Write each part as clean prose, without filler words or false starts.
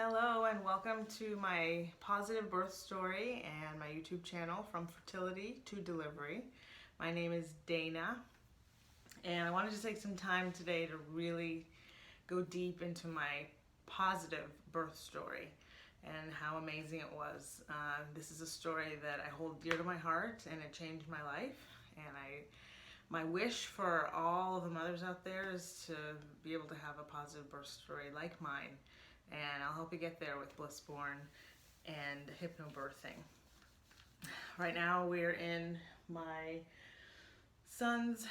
Hello and welcome to my positive birth story and my YouTube channel, From Fertility to Delivery. My name is Dana and I wanted to take some time today to really go deep into my positive birth story and how amazing it was. This is a story that I hold dear to my heart and it changed my life, and my wish for all of the mothers out there is to be able to have a positive birth story like mine. And I'll help you get there with Blissborn and hypnobirthing. Right now we're in my son's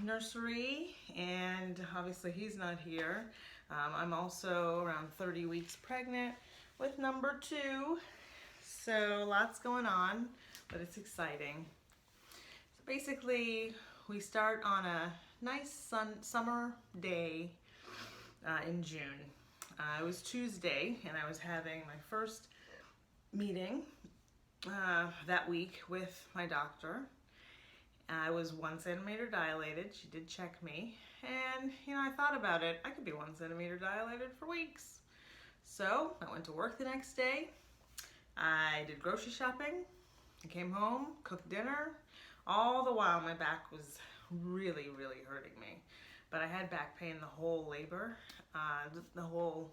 nursery and obviously he's not here. I'm also around 30 weeks pregnant with number 2. So lots going on, but it's exciting. So basically we start on a nice summer day in June. It was Tuesday and I was having my first meeting that week with my doctor. I was 1 centimeter dilated. She did check me and I thought about it. I could be 1 centimeter dilated for weeks. So I went to work the next day. I did grocery shopping. I came home, cooked dinner. All the while my back was really hurting me. But I had back pain the whole labor, the whole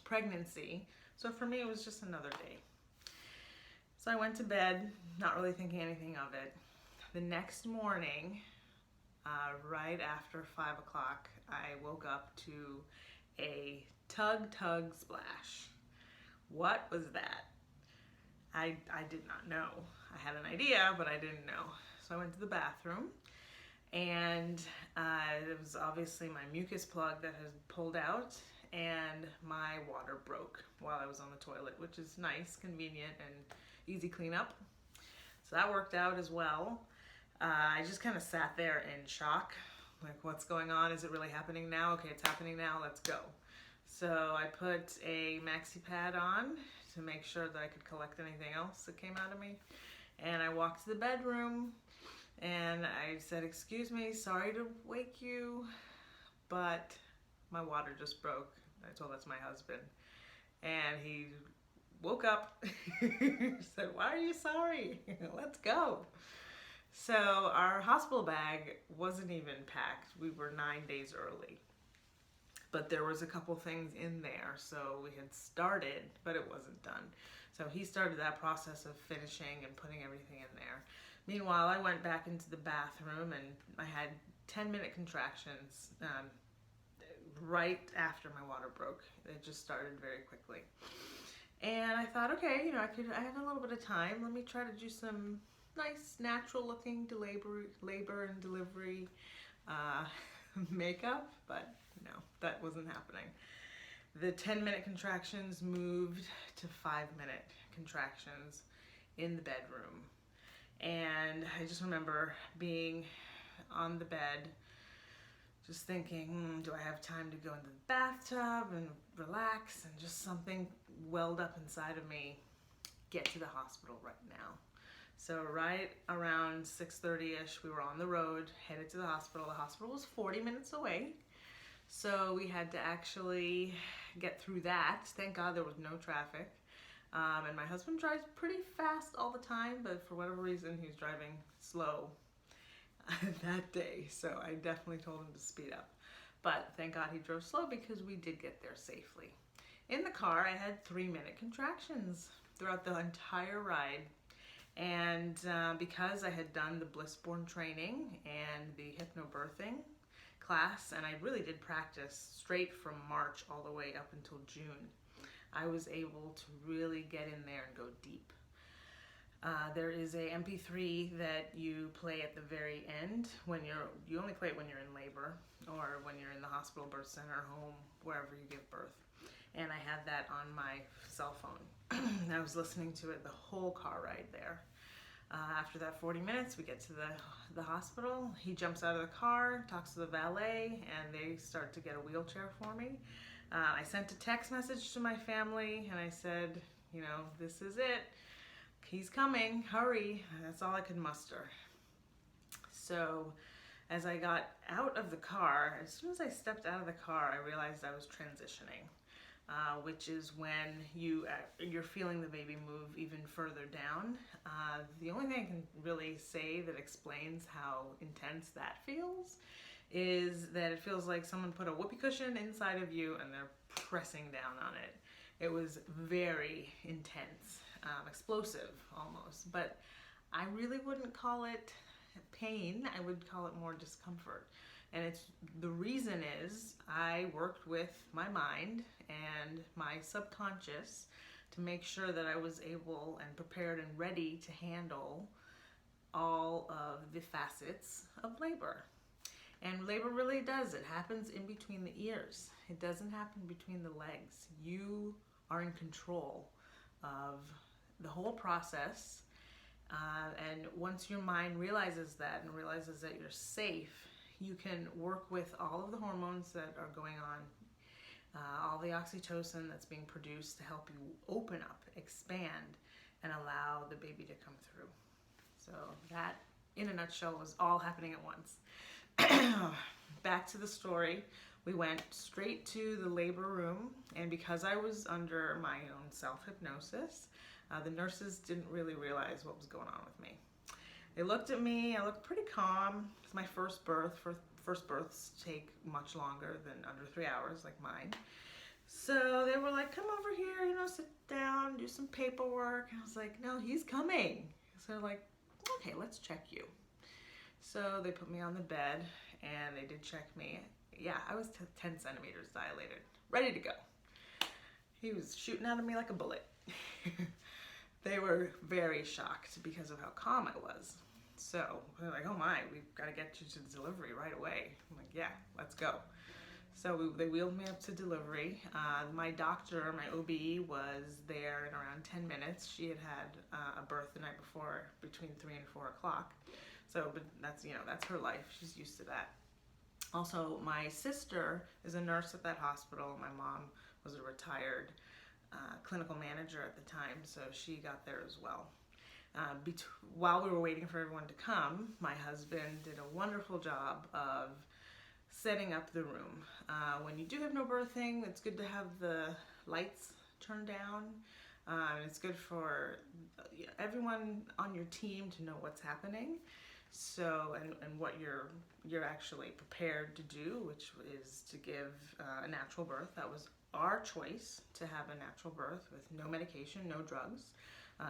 pregnancy. So for me, it was just another day. So I went to bed, not really thinking anything of it. The next morning, right after 5 o'clock, I woke up to a tug splash. What was that? I did not know. I had an idea, but I didn't know. So I went to the bathroom. And it was obviously my mucus plug that had pulled out and my water broke while I was on the toilet, which is nice, convenient, and easy cleanup. So that worked out as well. I just kind of sat there in shock, like what's going on? Is it really happening now? Okay, it's happening now, let's go. So I put a maxi pad on to make sure that I could collect anything else that came out of me. And I walked to the bedroom. And I said, excuse me, sorry to wake you, but my water just broke. I told that to my husband. And he woke up, said, why are you sorry? Let's go. So our hospital bag wasn't even packed. We were 9 days early. But there was a couple things in there. So we had started, but it wasn't done. So he started that process of finishing and putting everything in there. Meanwhile, I went back into the bathroom and I had 10-minute contractions right after my water broke. It just started very quickly. And I thought, okay, I have a little bit of time. Let me try to do some nice, natural-looking labor and delivery makeup, but no, that wasn't happening. The 10-minute contractions moved to 5-minute contractions in the bedroom. And I just remember being on the bed, just thinking, do I have time to go into the bathtub and relax? And just something welled up inside of me, get to the hospital right now. So right around 6:30ish, we were on the road, headed to the hospital. The hospital was 40 minutes away. So we had to actually get through that. Thank God there was no traffic. And my husband drives pretty fast all the time, but for whatever reason, he was driving slow that day. So I definitely told him to speed up. But thank God he drove slow because we did get there safely. In the car, I had 3-minute contractions throughout the entire ride. And because I had done the Blissborn training and the hypnobirthing class, and I really did practice straight from March all the way up until June, I was able to really get in there and go deep. There is a MP3 that you play at the very end when you only play it when you're in labor or when you're in the hospital, birth center, home, wherever you give birth. And I had that on my cell phone. I was listening to it the whole car ride there. After that 40 minutes, we get to the hospital. He jumps out of the car, talks to the valet, and they start to get a wheelchair for me. I sent a text message to my family and I said, this is it. He's coming, hurry. That's all I could muster. So as I got out of the car, as soon as I stepped out of the car, I realized I was transitioning. which is when you're feeling the baby move even further down. The only thing I can really say that explains how intense that feels is that it feels like someone put a whoopee cushion inside of you and they're pressing down on it. It was very intense, explosive almost, but I really wouldn't call it pain. I would call it more discomfort. And the reason is I worked with my mind and my subconscious to make sure that I was able and prepared and ready to handle all of the facets of labor. And labor really does. It happens in between the ears. It doesn't happen between the legs. You are in control of the whole process. And once your mind realizes that and realizes that you're safe, you can work with all of the hormones that are going on, all the oxytocin that's being produced to help you open up, expand, and allow the baby to come through. So that, in a nutshell, was all happening at once. Back to the story. We went straight to the labor room, and because I was under my own self-hypnosis, the nurses didn't really realize what was going on with me. They looked at me, I looked pretty calm. It's my first birth. First births take much longer than under 3 hours like mine. So they were like, come over here, sit down, do some paperwork. And I was like, no, he's coming. So they're like, okay, let's check you. So they put me on the bed and they did check me. Yeah, I was 10 centimeters dilated, ready to go. He was shooting out of me like a bullet. They were very shocked because of how calm I was. So they're like, oh my, we've got to get you to delivery right away. I'm like, yeah, let's go. So they wheeled me up to delivery. My doctor, my OB, was there in around 10 minutes. She had a birth the night before between 3 and 4 o'clock. So, but that's her life. She's used to that. Also, my sister is a nurse at that hospital. My mom was a retired clinical manager at the time, so she got there as well. While we were waiting for everyone to come, my husband did a wonderful job of setting up the room. When you do hypnobirthing, it's good to have the lights turned down. It's good for everyone on your team to know what's happening. So, and what you're actually prepared to do, which is to give a natural birth. That was our choice, to have a natural birth with no medication, no drugs.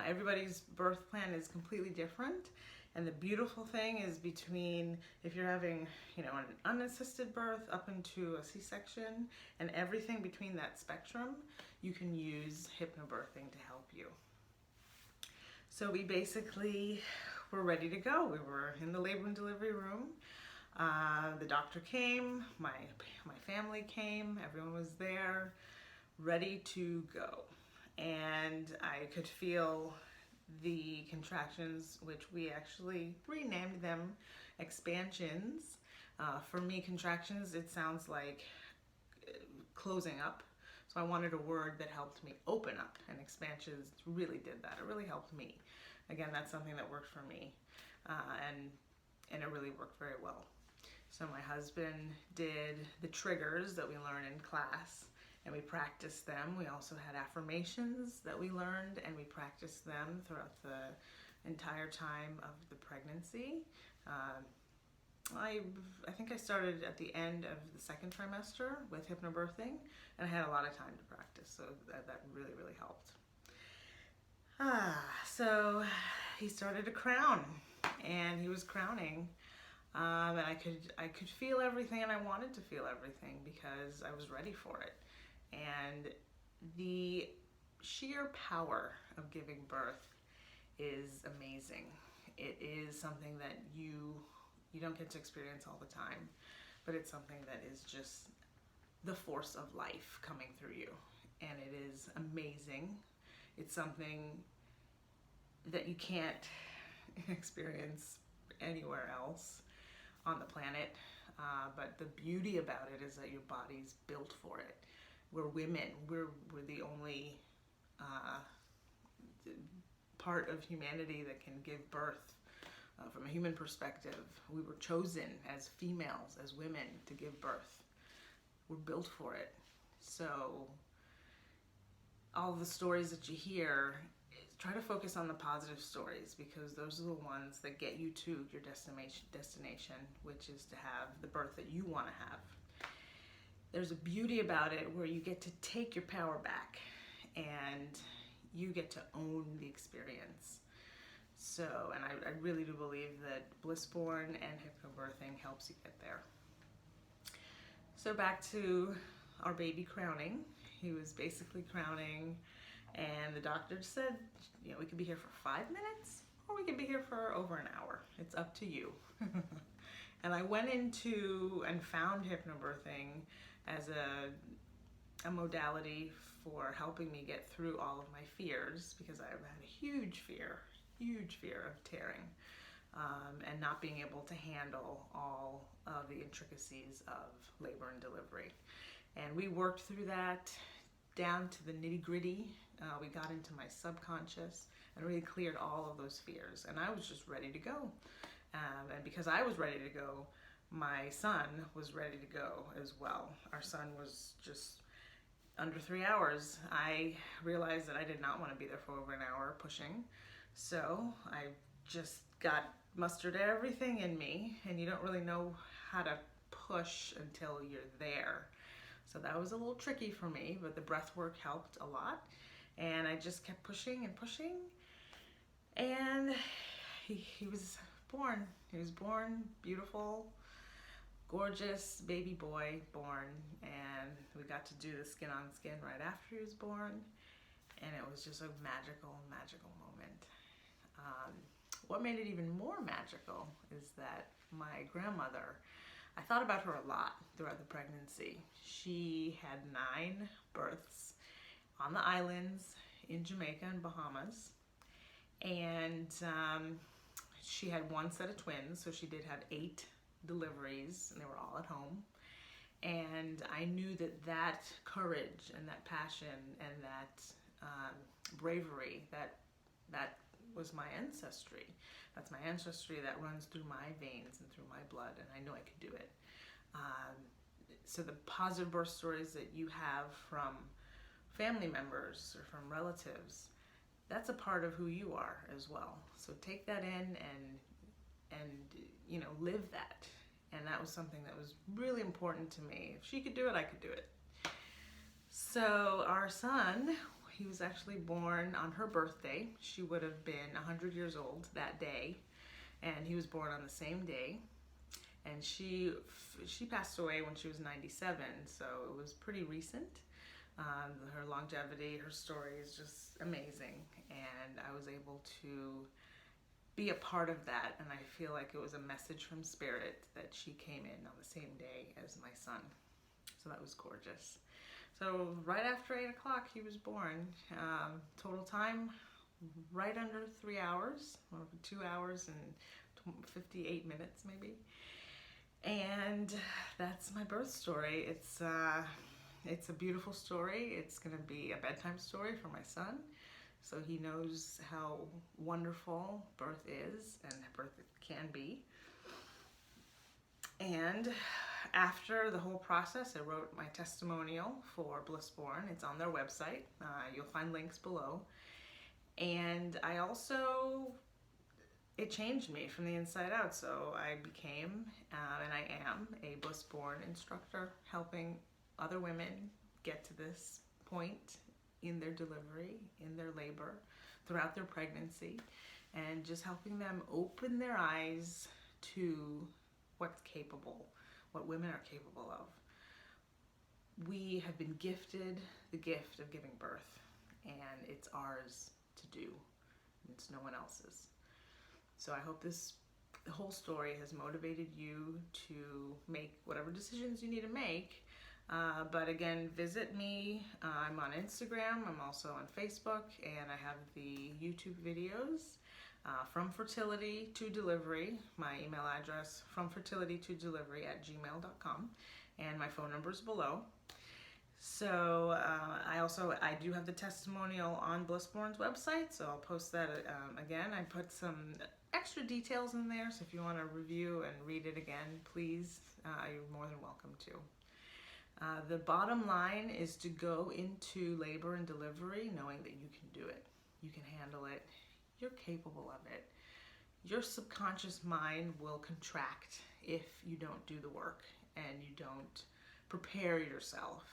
Everybody's birth plan is completely different. And the beautiful thing is, between if you're having, an unassisted birth up into a C-section and everything between that spectrum, you can use hypnobirthing to help you. So we basically were ready to go. We were in the labor and delivery room. The doctor came, my family came, everyone was there, ready to go. And I could feel the contractions, which we actually renamed them expansions. For me, contractions, it sounds like closing up. So I wanted a word that helped me open up, and expansions really did that. It really helped me. Again, that's something that worked for me, and it really worked very well. So my husband did the triggers that we learn in class, and we practiced them. We also had affirmations that we learned, and we practiced them throughout the entire time of the pregnancy. I think I started at the end of the second trimester with hypnobirthing, and I had a lot of time to practice, so that really, really helped. So he started to crown, and he was crowning, and I could feel everything, and I wanted to feel everything because I was ready for it. And the sheer power of giving birth is amazing. It is something that you don't get to experience all the time, but it's something that is just the force of life coming through you, and it is amazing. It's something that you can't experience anywhere else on the planet, but the beauty about it is that your body's built for it. We're women. We're the only part of humanity that can give birth. From a human perspective, we were chosen as females, as women, to give birth. We're built for it. So all the stories that you hear, try to focus on the positive stories, because those are the ones that get you to your destination, which is to have the birth that you want to have. There's a beauty about it where you get to take your power back and you get to own the experience. So, and I really do believe that Blissborn and hypnobirthing helps you get there. So back to our baby crowning. He was basically crowning, and the doctor said, you know, we could be here for 5 minutes or we could be here for over an hour. It's up to you. And I went into and found hypnobirthing as a modality for helping me get through all of my fears, because I've had a huge fear of tearing and not being able to handle all of the intricacies of labor and delivery. And we worked through that down to the nitty-gritty. We got into my subconscious and really cleared all of those fears. And I was just ready to go. And because I was ready to go, my son was ready to go as well. Our son was just under 3 hours. I realized that I did not want to be there for over an hour pushing. So I just mustered everything in me, and you don't really know how to push until you're there. So that was a little tricky for me, but the breath work helped a lot. And I just kept pushing and pushing. And he was born. He was born, beautiful, gorgeous baby boy born. And we got to do the skin on skin right after he was born. And it was just a magical, magical moment. What made it even more magical is that my grandmother, I thought about her a lot throughout the pregnancy. She had 9 births on the islands in Jamaica and Bahamas. And she had 1 set of twins, so she did have 8 deliveries, and they were all at home. And I knew that courage and that passion and that bravery, that was my ancestry. That's my ancestry that runs through my veins and through my blood, and I know I could do it. So the positive birth stories that you have from family members or from relatives, that's a part of who you are as well. So take that in and you know, live that. And that was something that was really important to me. If she could do it, I could do it. So our son, he was actually born on her birthday. She would have been 100 years old that day, and he was born on the same day. And she passed away when she was 97, so it was pretty recent. Her longevity, her story is just amazing, and I was able to be a part of that, and I feel like it was a message from Spirit that she came in on the same day as my son. So that was gorgeous. So right after 8 o'clock, he was born. Total time, right under 3 hours, 2 hours and 58 minutes maybe. And that's my birth story. It's a beautiful story. It's gonna be a bedtime story for my son, so he knows how wonderful birth is and birth can be. And after the whole process, I wrote my testimonial for Blissborn. It's on their website. You'll find links below. And I also, it changed me from the inside out. So I became, and I am, a Blissborn instructor, helping other women get to this point in their delivery, in their labor, throughout their pregnancy, and just helping them open their eyes to what's capable, what women are capable of. We have been gifted the gift of giving birth, and it's ours to do. It's no one else's. So I hope this whole story has motivated you to make whatever decisions you need to make. But again, visit me. I'm on Instagram. I'm also on Facebook, and I have the YouTube videos. From fertility to delivery, my email address, fromfertilitytodelivery@gmail.com, and my phone number is below. So I do have the testimonial on Blissborn's website, so I'll post that again. I put some extra details in there, so if you want to review and read it again, please, you're more than welcome to. The bottom line is to go into labor and delivery knowing that you can do it. You can handle it. You're capable of it. Your subconscious mind will contract if you don't do the work and you don't prepare yourself.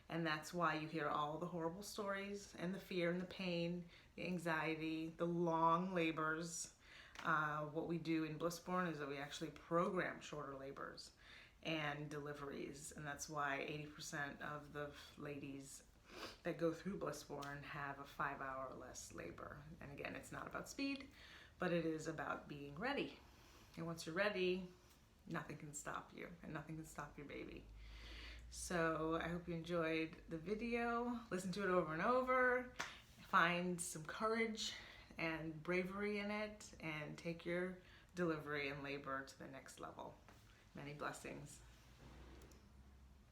And that's why you hear all the horrible stories and the fear and the pain, the anxiety, the long labors. What we do in Blissborn is that we actually program shorter labors and deliveries, and that's why 80% of the ladies that go through Blissborn have a 5-hour or less labor. And again, it's not about speed, but it is about being ready. And once you're ready, nothing can stop you, and nothing can stop your baby. So I hope you enjoyed the video. Listen to it over and over. Find some courage and bravery in it, and take your delivery and labor to the next level. Many blessings.